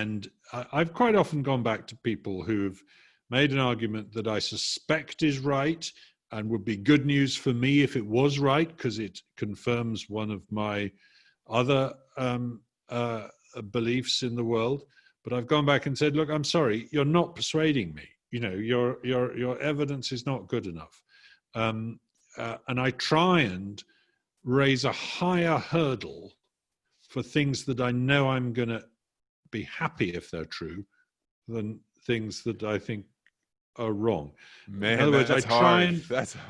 And I've quite often gone back to people who've made an argument that I suspect is right and would be good news for me if it was right, because it confirms one of my other beliefs in the world. But I've gone back and said, look, I'm sorry, you're not persuading me. You know, your evidence is not good enough. And I try and raise a higher hurdle for things that I know I'm going to be happy if they're true than things that I think are wrong. Man, in other words, I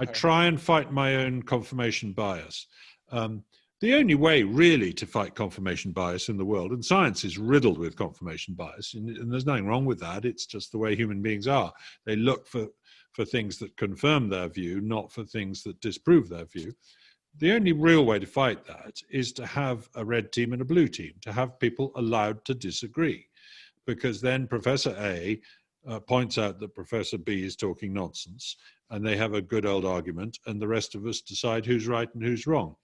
try and fight my own confirmation bias. The only way really to fight confirmation bias in the world, and science is riddled with confirmation bias, and there's nothing wrong with that. It's just the way human beings are. They look for things that confirm their view, not for things that disprove their view. The only real way to fight that is to have a red team and a blue team, to have people allowed to disagree, because then Professor A points out that Professor B is talking nonsense, and they have a good old argument, and the rest of us decide who's right and who's wrong.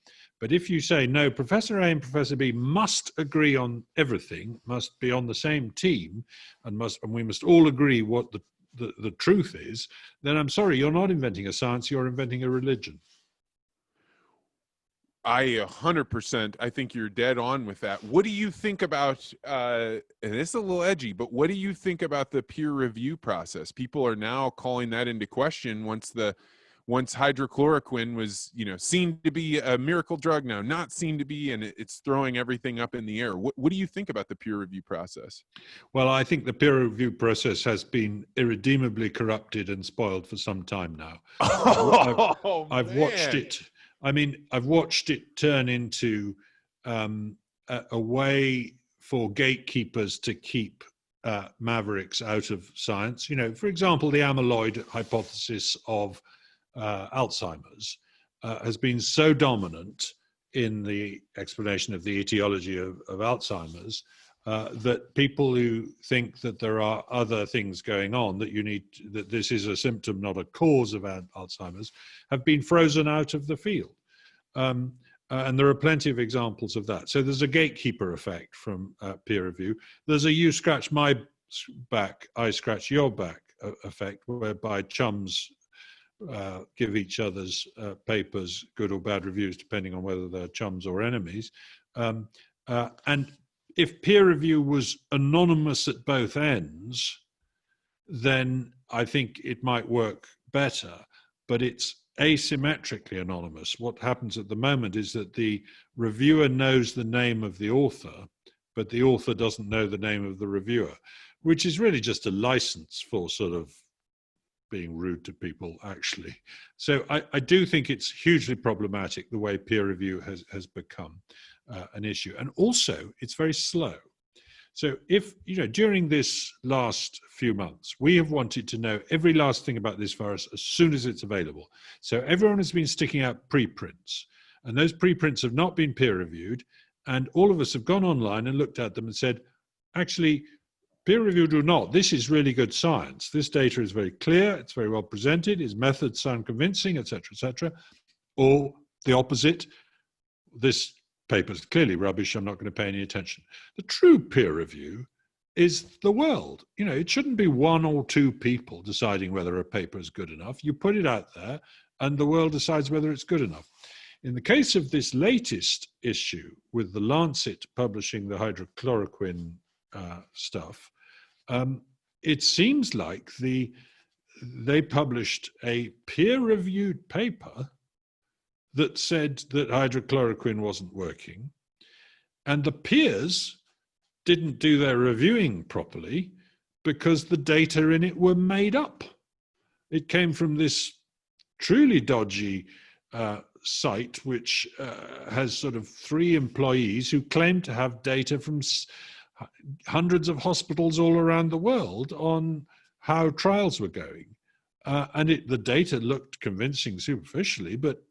But if you say, no, Professor A and Professor B must agree on everything, must be on the same team, and we must all agree what the truth is, then I'm sorry, you're not inventing a science, you're inventing a religion. I 100%, I think you're dead on with that. What do you think about, and this is a little edgy, but what do you think about the peer review process? People are now calling that into question once hydrochloroquine was, seen to be a miracle drug, now not seen to be, and it's throwing everything up in the air. What do you think about the peer review process? Well, I think the peer review process has been irredeemably corrupted and spoiled for some time now. I've watched it. I mean, I've watched it turn into a way for gatekeepers to keep mavericks out of science. For example, the amyloid hypothesis of Alzheimer's has been so dominant in the explanation of the etiology of Alzheimer's that people who think that there are other things going on, that this is a symptom, not a cause of Alzheimer's, have been frozen out of the field. And there are plenty of examples of that. So there's a gatekeeper effect from peer review. There's a you scratch my back, I scratch your back effect, whereby chums give each other's papers good or bad reviews, depending on whether they're chums or enemies. And if peer review was anonymous at both ends, then I think it might work better, but it's asymmetrically anonymous. What happens at the moment is that the reviewer knows the name of the author, but the author doesn't know the name of the reviewer, which is really just a license for sort of being rude to people, actually. So I do think it's hugely problematic the way peer review has become an issue. And also, it's very slow. So if, during this last few months, we have wanted to know every last thing about this virus as soon as it's available. So everyone has been sticking out preprints, and those preprints have not been peer reviewed. And all of us have gone online and looked at them and said, actually, peer reviewed or not, this is really good science. This data is very clear, it's very well presented, its methods sound convincing, etc., etc. Or the opposite, this paper's clearly rubbish, I'm not going to pay any attention. The true peer review is the world. It shouldn't be one or two people deciding whether a paper is good enough. You put it out there and the world decides whether it's good enough. In the case of this latest issue with the Lancet publishing the hydrochloroquine stuff, it seems like they published a peer-reviewed paper that said that hydrochloroquine wasn't working, and the peers didn't do their reviewing properly because the data in it were made up. It came from this truly dodgy site which has sort of 3 employees who claim to have data from hundreds of hospitals all around the world on how trials were going. And the data looked convincing superficially, but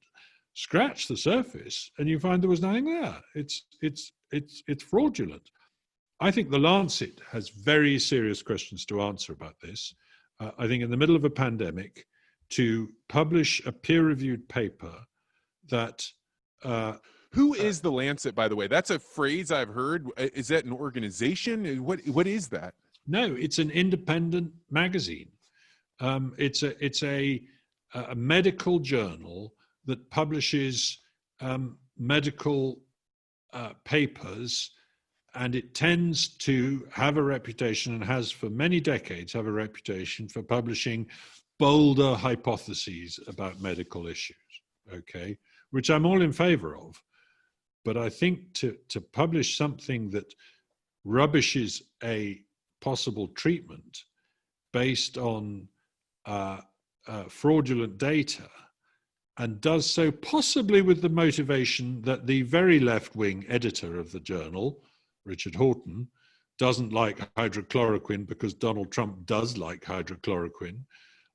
scratch the surface and you find there was nothing there. It's fraudulent. I think the Lancet has very serious questions to answer about this. I think in the middle of a pandemic, to publish a peer-reviewed paper that Who is the Lancet, by the way? That's a phrase I've heard. Is that an organization? What is that? No, it's an independent magazine. It's a medical journal that publishes medical papers, and it tends to have a reputation, and has for many decades have a reputation for publishing bolder hypotheses about medical issues, okay, which I'm all in favor of. But I think to publish something that rubbishes a possible treatment based on fraudulent data, and does so possibly with the motivation that the very left-wing editor of the journal, Richard Horton, doesn't like hydrochloroquine because Donald Trump does like hydrochloroquine.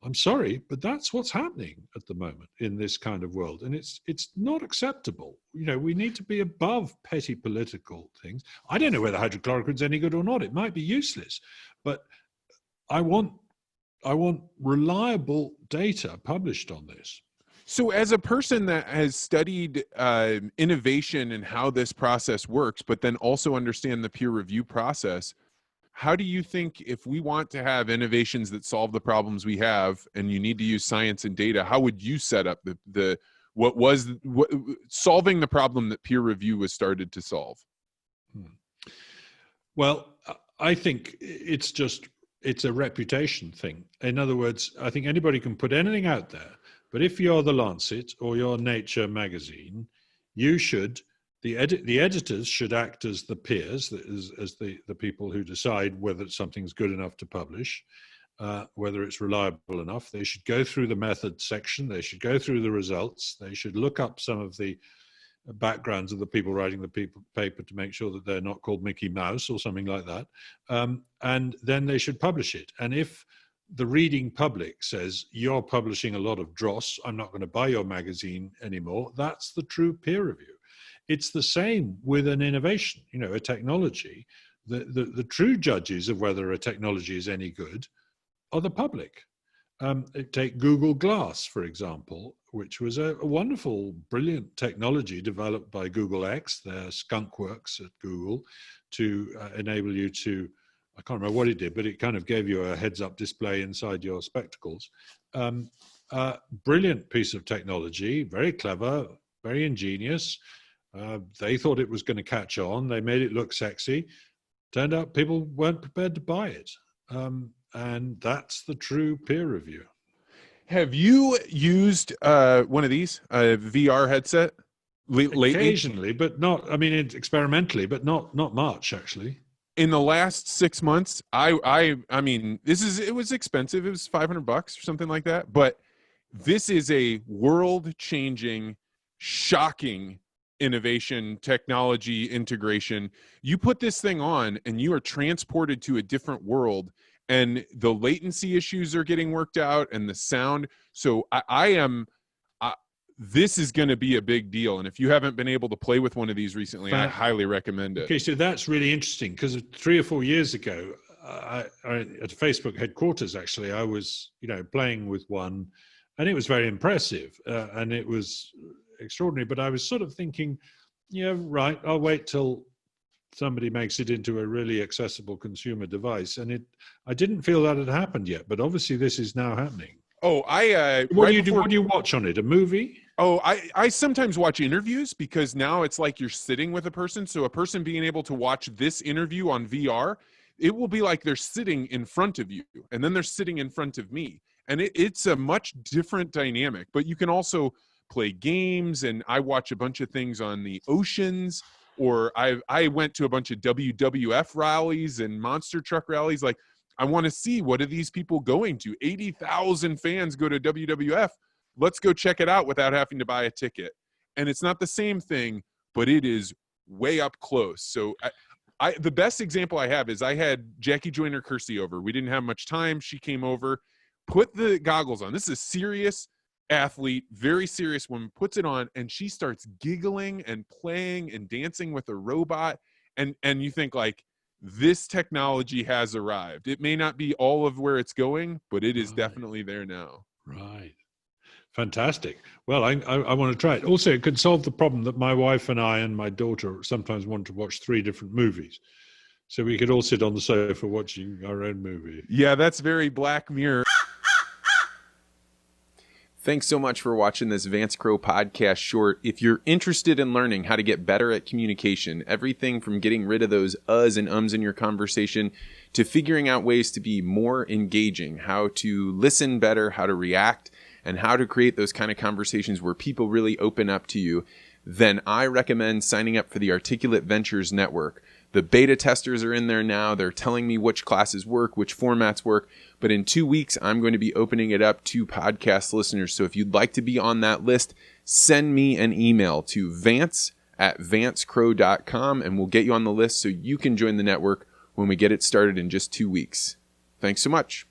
I'm sorry, but that's what's happening at the moment in this kind of world. And it's not acceptable. You know, we need to be above petty political things. I don't know whether hydrochloroquine's any good or not. It might be useless, but I want reliable data published on this. So as a person that has studied innovation and how this process works, but then also understand the peer review process, how do you think, if we want to have innovations that solve the problems we have and you need to use science and data, how would you set up solving the problem that peer review was started to solve? Well, I think it's a reputation thing. In other words, I think anybody can put anything out there, but if you're the Lancet or your Nature magazine, you should, the editors should act as the peers, as the people who decide whether something's good enough to publish, whether it's reliable enough. They should go through the methods section. They should go through the results. They should look up some of the backgrounds of the people writing the paper to make sure that they're not called Mickey Mouse or something like that. And then they should publish it. And if the reading public says, you're publishing a lot of dross, I'm not going to buy your magazine anymore, that's the true peer review. It's the same with an innovation, you know, a technology. The true judges of whether a technology is any good are the public. Take Google Glass, for example, which was a wonderful, brilliant technology developed by Google X, their skunk works at Google, to enable you to, I can't remember what it did, but it kind of gave you a heads-up display inside your spectacles. Brilliant piece of technology, very clever, very ingenious. They thought it was going to catch on. They made it look sexy. Turned out people weren't prepared to buy it. And that's the true peer review. Have you used one of these, a VR headset? Occasionally, but not, I mean, experimentally, but not much, actually. In the last 6 months, I mean, it was expensive. It was $500 or something like that. But this is a world-changing, shocking innovation, technology, integration. You put this thing on and you are transported to a different world, and the latency issues are getting worked out and the sound. So this is going to be a big deal. And if you haven't been able to play with one of these recently, I highly recommend it. Okay, so that's really interesting, because 3 or 4 years ago, at Facebook headquarters, actually, I was, playing with one, and it was very impressive, and it was extraordinary. But I was sort of thinking, yeah, right, I'll wait till somebody makes it into a really accessible consumer device. And I didn't feel that had happened yet, but obviously this is now happening. Oh, what do you watch on it? A movie? Oh, I sometimes watch interviews, because now it's like you're sitting with a person. So a person being able to watch this interview on VR, it will be like they're sitting in front of you, and then they're sitting in front of me. And it's a much different dynamic. But you can also play games, and I watch a bunch of things on the oceans, or I went to a bunch of WWF rallies and monster truck rallies. Like, I want to see, what are these people going to? 80,000 fans go to WWF. Let's go check it out without having to buy a ticket. And it's not the same thing, but it is way up close. So the best example I have is I had Jackie Joyner-Kersee over. We didn't have much time. She came over, put the goggles on. This is a serious athlete, very serious woman, puts it on, and she starts giggling and playing and dancing with a robot. And you think, like, this technology has arrived. It may not be all of where it's going, but it is definitely there now. Right. Fantastic. Well, I want to try it. Also, it could solve the problem that my wife and I and my daughter sometimes want to watch 3 different movies. So we could all sit on the sofa watching our own movie. Yeah, that's very Black Mirror. Thanks so much for watching this Vance Crowe Podcast short. If you're interested in learning how to get better at communication, everything from getting rid of those uhs and ums in your conversation to figuring out ways to be more engaging, how to listen better, how to react, and how to create those kind of conversations where people really open up to you, then I recommend signing up for the Articulate Ventures Network. The beta testers are in there now. They're telling me which classes work, which formats work. But in 2 weeks, I'm going to be opening it up to podcast listeners. So if you'd like to be on that list, send me an email to vance@vancecrowe.com and we'll get you on the list so you can join the network when we get it started in just 2 weeks. Thanks so much.